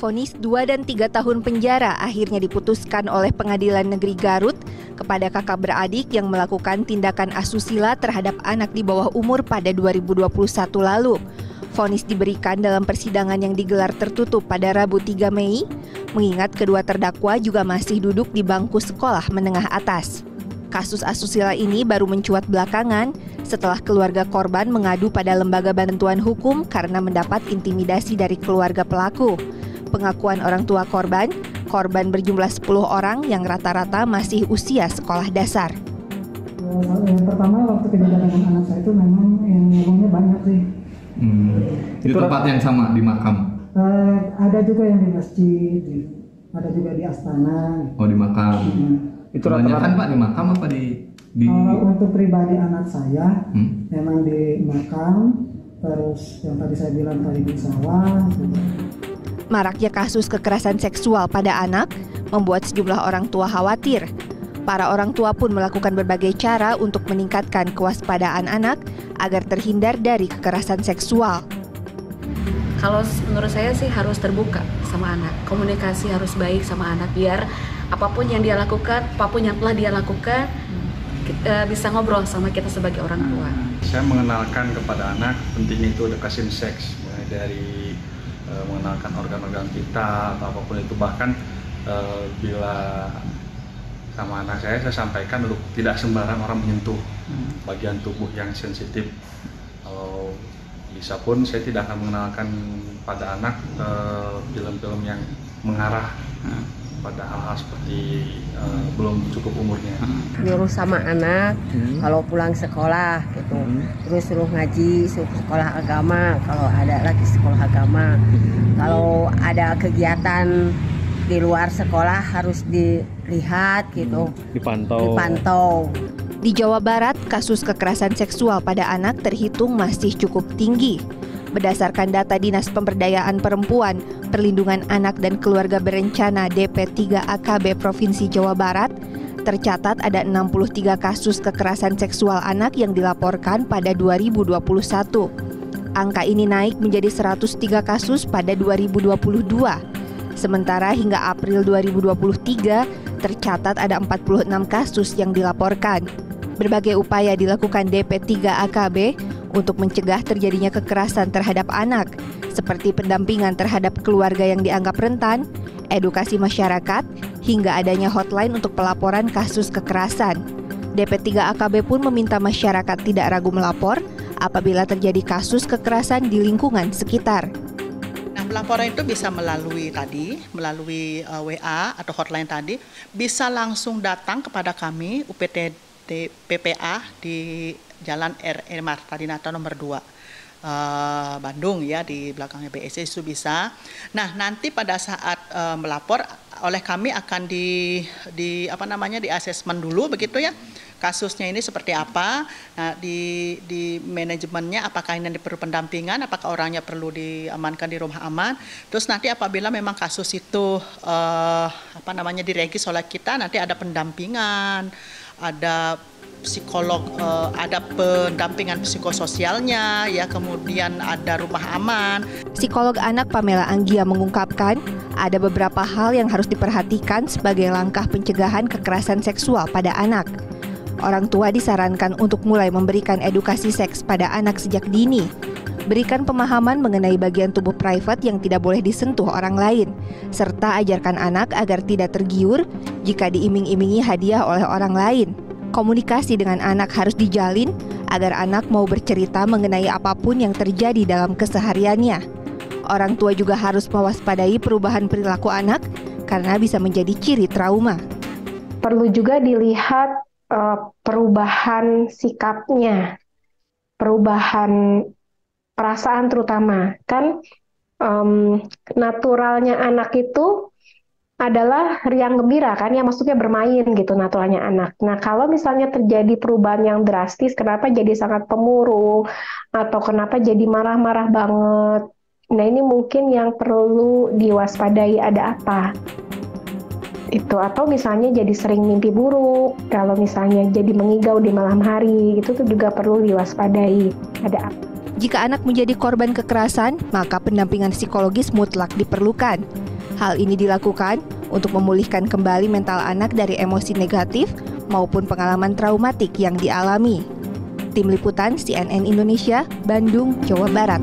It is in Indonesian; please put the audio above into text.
Vonis 2 dan 3 tahun penjara akhirnya diputuskan oleh Pengadilan Negeri Garut kepada kakak beradik yang melakukan tindakan asusila terhadap anak di bawah umur pada 2021 lalu. Vonis diberikan dalam persidangan yang digelar tertutup pada Rabu 3 Mei, mengingat kedua terdakwa juga masih duduk di bangku sekolah menengah atas. Kasus asusila ini baru mencuat belakangan setelah keluarga korban mengadu pada lembaga bantuan hukum karena mendapat intimidasi dari keluarga pelaku. Pengakuan orang tua korban berjumlah 10 orang yang rata-rata masih usia sekolah dasar. Yang pertama waktu kejadian dengan anak saya itu memang yang ngomongnya banyak sih. Itu tempat yang sama di makam? Ada juga yang di masjid, ada juga di astana. Oh, di makam. Itu kebanyakan Pak di makam apa di... Untuk pribadi anak saya memang di makam, terus yang tadi saya bilang tadi di sawah. Maraknya kasus kekerasan seksual pada anak membuat sejumlah orang tua khawatir. Para orang tua pun melakukan berbagai cara untuk meningkatkan kewaspadaan anak agar terhindar dari kekerasan seksual. Kalau menurut saya sih harus terbuka sama anak, komunikasi harus baik sama anak biar apapun yang dia lakukan, apapun yang telah dia lakukan, kita bisa ngobrol sama kita sebagai orang tua. Saya mengenalkan kepada anak pentingnya itu edukasi seks, mulai dari mengenalkan organ-organ kita atau apapun itu, bahkan bila sama anak saya sampaikan untuk tidak sembarang orang menyentuh bagian tubuh yang sensitif. Kalau bisa pun saya tidak akan mengenalkan pada anak film-film yang mengarah pada hal-hal seperti belum cukup umurnya. Nyuruh sama anak kalau pulang sekolah gitu, terus suruh ngaji, suruh sekolah agama kalau ada lagi sekolah agama. Kalau ada kegiatan di luar sekolah harus dilihat gitu, dipantau. Di Jawa Barat, kasus kekerasan seksual pada anak terhitung masih cukup tinggi. Berdasarkan data Dinas Pemberdayaan Perempuan, Perlindungan Anak dan Keluarga Berencana DP3AKB Provinsi Jawa Barat, tercatat ada 63 kasus kekerasan seksual anak yang dilaporkan pada 2021. Angka ini naik menjadi 103 kasus pada 2022. Sementara hingga April 2023 tercatat ada 46 kasus yang dilaporkan. Berbagai upaya dilakukan DP3AKB untuk mencegah terjadinya kekerasan terhadap anak, seperti pendampingan terhadap keluarga yang dianggap rentan, edukasi masyarakat, hingga adanya hotline untuk pelaporan kasus kekerasan. DP3AKB pun meminta masyarakat tidak ragu melapor apabila terjadi kasus kekerasan di lingkungan sekitar. Pelaporan itu bisa melalui WA atau hotline tadi, bisa langsung datang kepada kami UPT PPA di Jalan R.E. Marta Dinata nomor 2 Bandung ya, di belakangnya BSC itu bisa. Nah, nanti pada saat melapor oleh kami akan di asesmen dulu begitu ya. Kasusnya ini seperti apa, nah, di manajemennya apakah ini perlu pendampingan, apakah orangnya perlu diamankan di rumah aman. Terus nanti apabila memang kasus itu diregis oleh kita, nanti ada pendampingan, ada psikolog, ada pendampingan psikososialnya, ya, kemudian ada rumah aman. Psikolog anak Pamela Anggia mengungkapkan ada beberapa hal yang harus diperhatikan sebagai langkah pencegahan kekerasan seksual pada anak. Orang tua disarankan untuk mulai memberikan edukasi seks pada anak sejak dini. Berikan pemahaman mengenai bagian tubuh private yang tidak boleh disentuh orang lain, serta ajarkan anak agar tidak tergiur jika diiming-imingi hadiah oleh orang lain. Komunikasi dengan anak harus dijalin agar anak mau bercerita mengenai apapun yang terjadi dalam kesehariannya. Orang tua juga harus mewaspadai perubahan perilaku anak karena bisa menjadi ciri trauma. Perlu juga dilihat perubahan sikapnya, perubahan perasaan terutama. Kan naturalnya anak itu adalah riang gembira kan, ya maksudnya bermain gitu naturalnya anak. Nah, kalau misalnya terjadi perubahan yang drastis, kenapa jadi sangat pemurung atau kenapa jadi marah-marah banget. Nah, ini mungkin yang perlu diwaspadai, ada apa. Itu, atau misalnya jadi sering mimpi buruk, kalau misalnya jadi mengigau di malam hari, itu tuh juga perlu diwaspadai, ada apa. Jika anak menjadi korban kekerasan, maka pendampingan psikologis mutlak diperlukan. Hal ini dilakukan untuk memulihkan kembali mental anak dari emosi negatif maupun pengalaman traumatik yang dialami. Tim Liputan CNN Indonesia, Bandung, Jawa Barat.